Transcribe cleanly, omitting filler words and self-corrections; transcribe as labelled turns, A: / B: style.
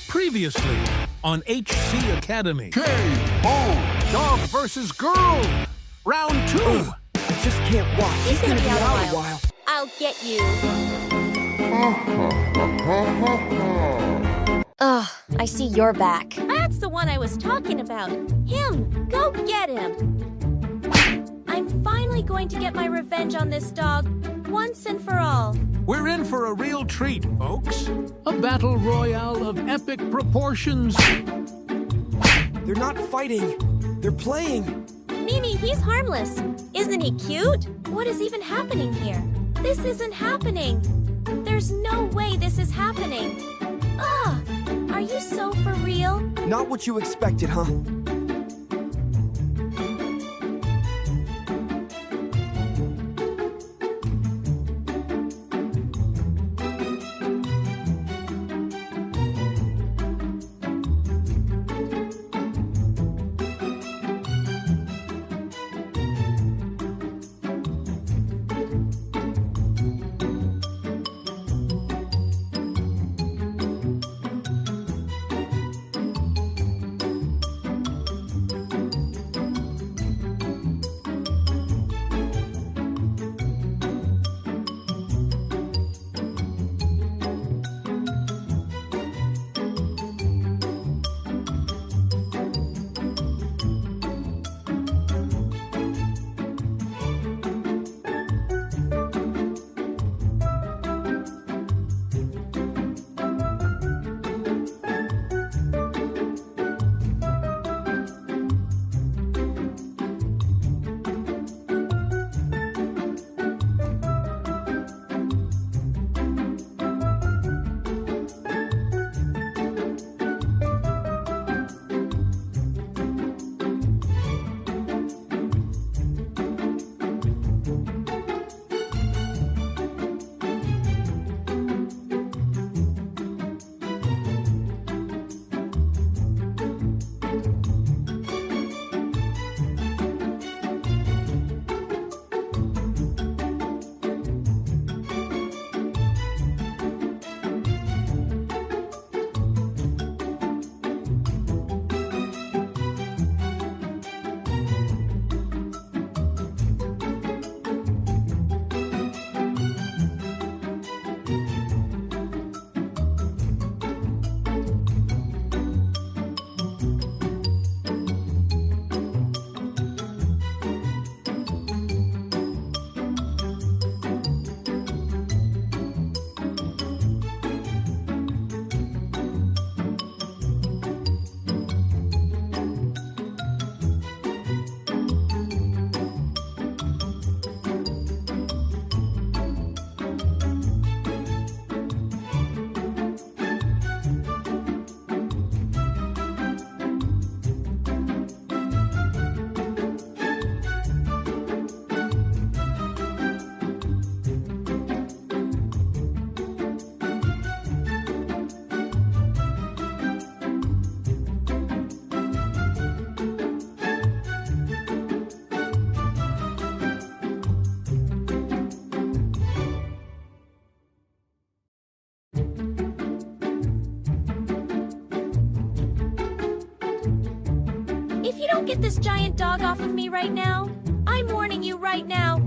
A: Previously on HC Academy.
B: K.O.
A: Dog versus girl. Round 2.
B: I just can't watch.
C: He's gonna be out
B: a while.
C: I'll get you. Ugh, I see you're back. That's the one I was talking about. Him! Go get him! I'm finally going to get my revenge on this dog, once and for all.
A: We're in for a real treat, folks. A battle royale of epic proportions.
B: They're not fighting. They're playing.
C: Mimi, he's harmless. Isn't he cute? What is even happening here? This isn't happening. There's no way this is happening. Ugh! Are you so for real?
B: Not what you expected, huh?
C: If you don't get this giant dog off of me right now, I'm warning you right now,